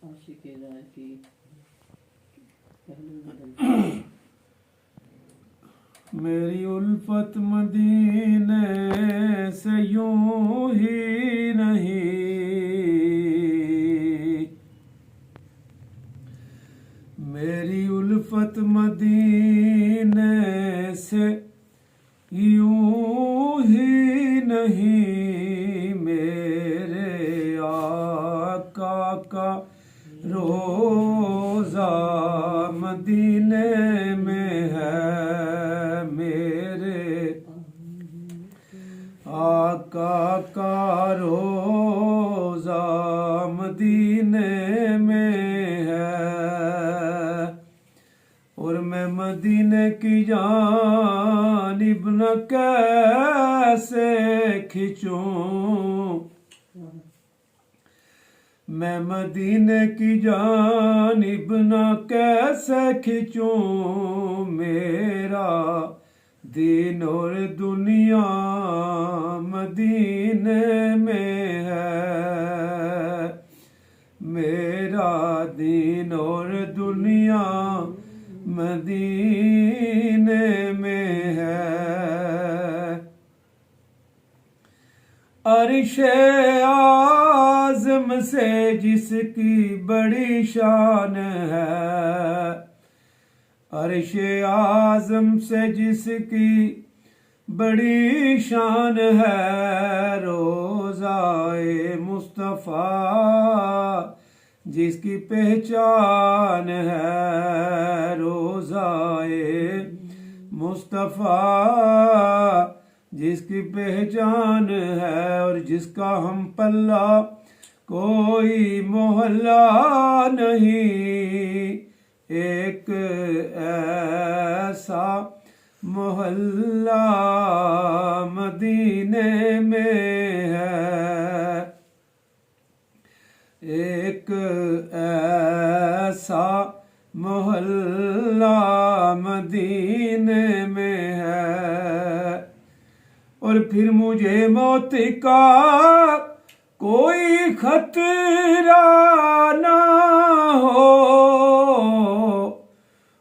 आशिक़े राह की पहलू बदल। मेरी उल्फत मदीने से यूं ही नहीं, मेरी उल्फत मदीने से यूं ही नहीं, मेरे आका का रोज़ा मदीने में है, मेरे आका का रोज़ा मदीने में है। और मैं मदीने की जानिब न कैसे खिंचूं, मैं मदीने की जानिब न कैसे खिंचूं, मेरा दीन और दुनिया मदीने में है, मेरा दीन और दुनिया मदीने में है। अर्शे आज़म से जिसकी बड़ी शान है, अर्शे आज़म से जिसकी बड़ी शान है, रोज़ाए मुस्तफ़ा जिसकी पहचान है, रोज़ाए मुस्तफ़ा जिसकी पहचान है, और जिसका हम पल्ला कोई मोहल्ला नहीं, एक ऐसा मोहल्ला मदीने में है, एक ऐसा मोहल्ला मदीने में है। और फिर मुझे मौत का कोई खतरा ना हो,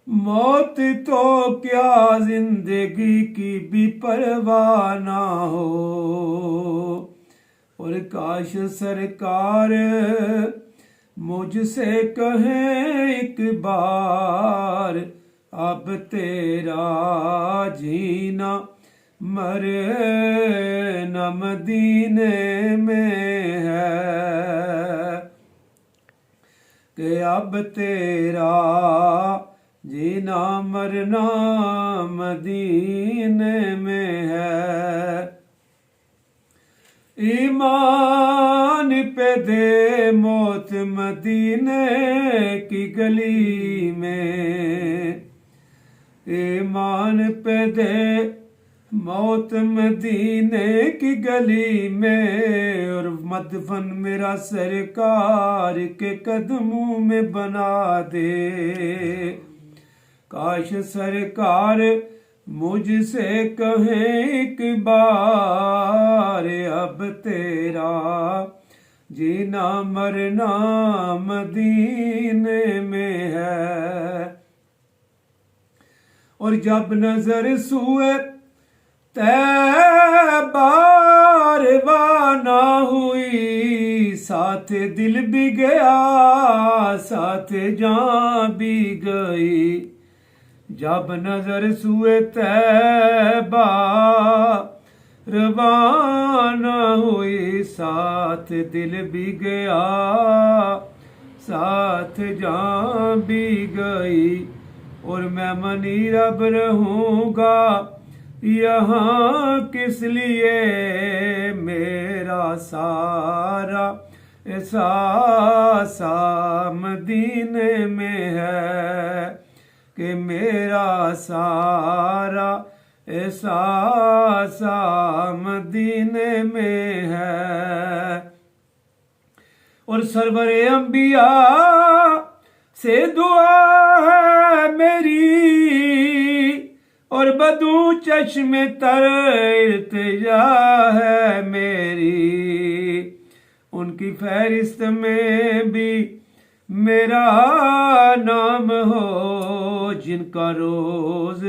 मौत तो क्या जिंदगी की भी परवाह ना हो। और काश सरकार मुझसे कहें एक बार, अब तेरा जीना मरना मदीने में है, कि अब तेरा जीना मरना मदीने में है। ईमान पे दे मौत मदीने की गली में, ईमान पे दे मौत मदीने की गली में, और मदफन मेरा सरकार के कदमों में बना दे। काश सरकार मुझसे कहे एक बार, अब तेरा जीना मरना मदीने में है। और जब नजर सुए तैबार वाना हुई, साथ दिल भी गया साथ जान भी गई, जब नजर सुए तैबा रवाना हुई, साथ दिल भी गया साथ जान भी गई। और मैं मनीर अब रहूंगा यहाँ किस लिए, मेरा सारा एहसासा मदीने में है, कि मेरा सारा एहसासा मदीने में है। और सरवरे अंबिया से दुआ है मेरी, और बदू चश्मे तर इल्तिजा है मेरी, उनकी फहरिस्त में भी मेरा नाम हो, जिनका रोज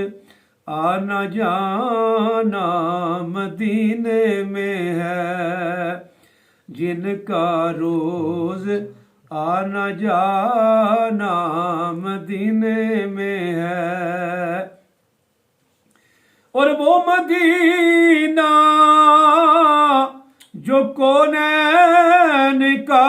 आना जाना मदीने में है, जिनका रोज आना जाना मदीने में है। और वो मदीना जो कौनैन का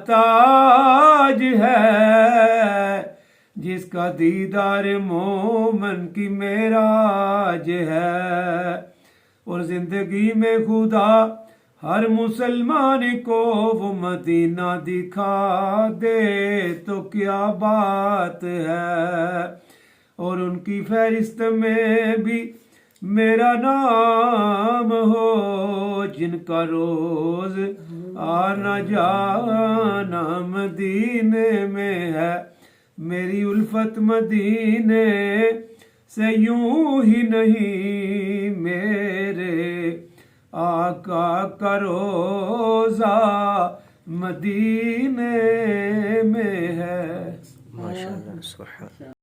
ताज है, जिसका दीदार मोमन की मेराज है। और जिंदगी में खुदा हर मुसलमान को वो मदीना दिखा दे तो क्या बात है। और उनकी फहरिस्त में भी मेरा नाम हो, जिनका रोज आना जाना मदीने में है। मेरी उल्फत मदीने से यूं ही नहीं, मेरे आका का रोजा मदीने में है। माशाअल्लाह सुभान